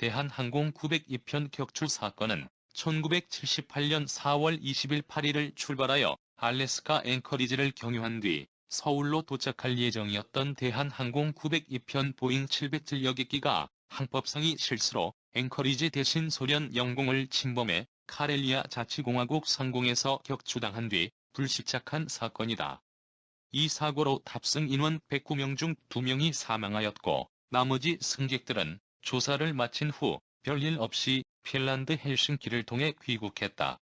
대한항공 902편 격추 사건은 1978년 4월 20일 파리를 출발하여 알래스카 앵커리지를 경유한 뒤 서울로 도착할 예정이었던 대한항공 902편 보잉 707 여객기가 항법상의 실수로 앵커리지 대신 소련 영공을 침범해 카렐리아 자치공화국 상공에서 격추당한 뒤 불시착한 사건이다. 이 사고로 탑승 인원 109명 중 2명이 사망하였고 나머지 승객들은 조사를 마친 후 별일 없이 핀란드 헬싱키를 통해 귀국했다.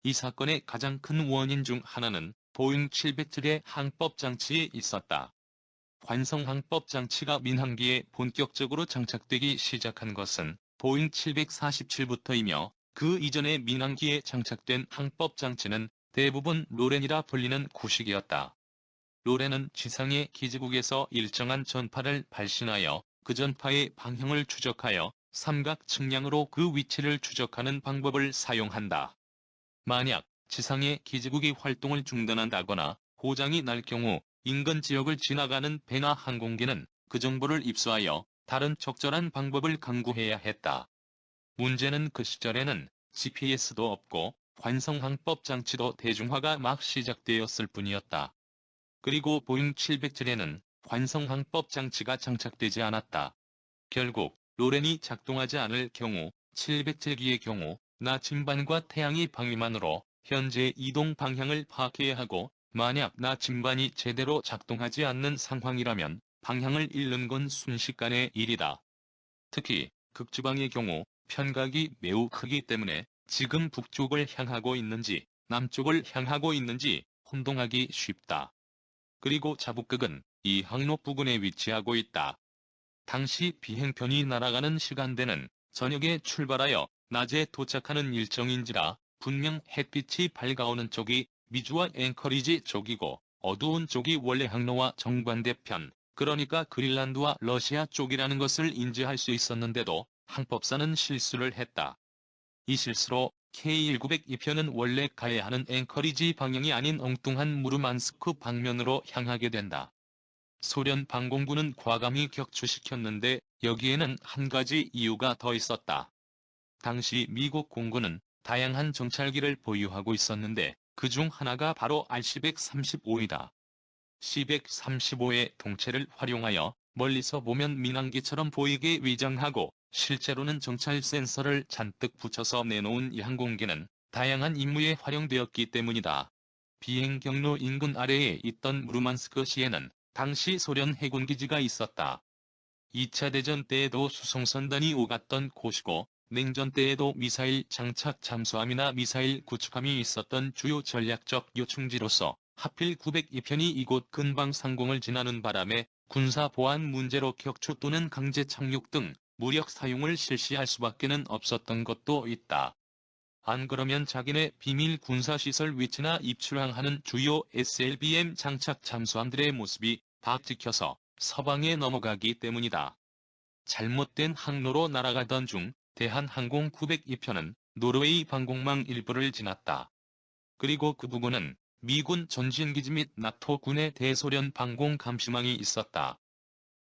이 사건의 가장 큰 원인 중 하나는 보잉 707의 항법장치에 있었다. 관성 항법장치가 민항기에 본격적으로 장착되기 시작한 것은 보잉 747부터이며 그 이전에 민항기에 장착된 항법장치는 대부분 로렌이라 불리는 구식이었다. 로렌은 지상의 기지국에서 일정한 전파를 발신하여 그 전파의 방향을 추적하여 삼각 측량으로 그 위치를 추적하는 방법을 사용한다. 만약 지상의 기지국이 활동을 중단한다거나 고장이 날 경우 인근 지역을 지나가는 배나 항공기는 그 정보를 입수하여 다른 적절한 방법을 강구해야 했다. 문제는 그 시절에는 GPS도 없고 관성항법 장치도 대중화가 막 시작되었을 뿐이었다. 그리고 보잉 707에는 관성항법 장치가 장착되지 않았다. 결국 로렌이 작동하지 않을 경우 707기의 경우 나침반과 태양의 방위만으로 현재 이동 방향을 파악해야 하고 만약 나침반이 제대로 작동하지 않는 상황이라면 방향을 잃는 건 순식간의 일이다. 특히 극지방의 경우 편각이 매우 크기 때문에 지금 북쪽을 향하고 있는지 남쪽을 향하고 있는지 혼동하기 쉽다. 그리고 자북극은 이 항로 부근에 위치하고 있다. 당시 비행편이 날아가는 시간대는 저녁에 출발하여 낮에 도착하는 일정인지라 분명 햇빛이 밝아오는 쪽이 미주와 앵커리지 쪽이고 어두운 쪽이 원래 항로와 정반대편, 그러니까 그린란드와 러시아 쪽이라는 것을 인지할 수 있었는데도 항법사는 실수를 했다. 이 실수로 K1902편은 원래 가야 하는 앵커리지 방향이 아닌 엉뚱한 무르만스크 방면으로 향하게 된다. 소련 방공군은 과감히 격추시켰는데 여기에는 한 가지 이유가 더 있었다. 당시 미국 공군은 다양한 정찰기를 보유하고 있었는데 그중 하나가 바로 RC-135이다. C-135의 동체를 활용하여 멀리서 보면 민항기처럼 보이게 위장하고 실제로는 정찰 센서를 잔뜩 붙여서 내놓은 이 항공기는 다양한 임무에 활용되었기 때문이다. 비행 경로 인근 아래에 있던 무르만스크시에는 당시 소련 해군 기지가 있었다. 2차 대전 때에도 수송선단이 오갔던 곳이고 냉전 때에도 미사일 장착 잠수함이나 미사일 구축함이 있었던 주요 전략적 요충지로서 하필 902편이 이곳 근방 상공을 지나는 바람에 군사 보안 문제로 격추 또는 강제 착륙 등 무력 사용을 실시할 수밖에는 없었던 것도 있다. 안 그러면 자기네 비밀 군사시설 위치나 입출항하는 주요 SLBM 장착 잠수함들의 모습이 다 찍혀서 서방에 넘어가기 때문이다. 잘못된 항로로 날아가던 중 대한항공 902편은 노르웨이 방공망 일부를 지났다. 그리고 그 부근은 미군 전진기지 및 나토군의 대소련 방공 감시망이 있었다.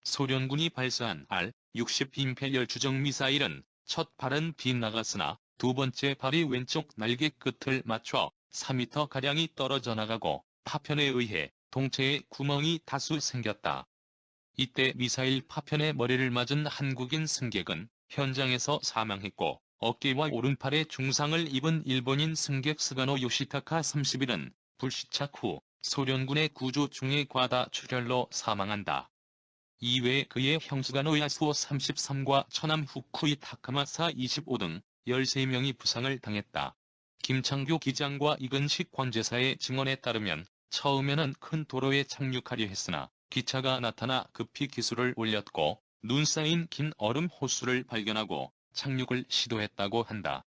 소련군이 발사한 R-60 임페리얼 주정 미사일은 첫 발은 빗나갔으나 두 번째 발이 왼쪽 날개 끝을 맞춰 4m가량이 떨어져 나가고 파편에 의해 동체에 구멍이 다수 생겼다. 이때 미사일 파편에 머리를 맞은 한국인 승객은 현장에서 사망했고 어깨와 오른팔에 중상을 입은 일본인 승객 스가노 요시타카 30일은 불시착 후 소련군의 구조 중에 과다 출혈로 사망한다. 이외에 그의 형수가노 야수오 33과 처남 후쿠이 타카마사 25 등 13명이 부상을 당했다. 김창규 기장과 이근식 관제사의 증언에 따르면 처음에는 큰 도로에 착륙하려 했으나 기차가 나타나 급히 기술을 올렸고 눈 쌓인 긴 얼음 호수를 발견하고 착륙을 시도했다고 한다.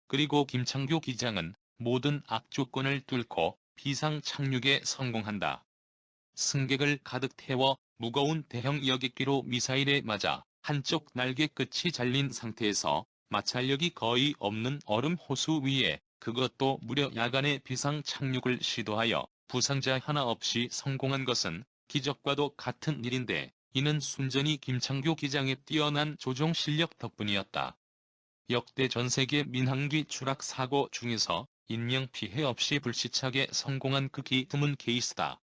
그리고 김창규 기장은 모든 악조건을 뚫고 비상 착륙에 성공한다. 승객을 가득 태워 무거운 대형 여객기로 미사일에 맞아 한쪽 날개 끝이 잘린 상태에서 마찰력이 거의 없는 얼음 호수 위에 그것도 무려 야간에 비상 착륙을 시도하여 부상자 하나 없이 성공한 것은 기적과도 같은 일인데 이는 순전히 김창규 기장의 뛰어난 조종 실력 덕분이었다. 역대 전 세계 민항기 추락 사고 중에서 인명피해 없이 불시착에 성공한 극히 드문 케이스다.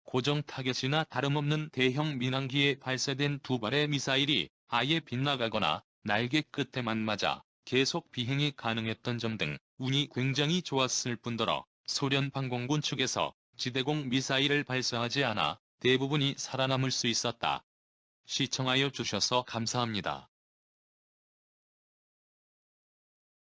고정 타겟이나 다름없는 대형 민항기에 발사된 두 발의 미사일이 아예 빗나가거나 날개 끝에만 맞아 계속 비행이 가능했던 점 등 운이 굉장히 좋았을 뿐더러 소련 방공군 측에서 지대공 미사일을 발사하지 않아 대부분이 살아남을 수 있었다. 시청하여 주셔서 감사합니다.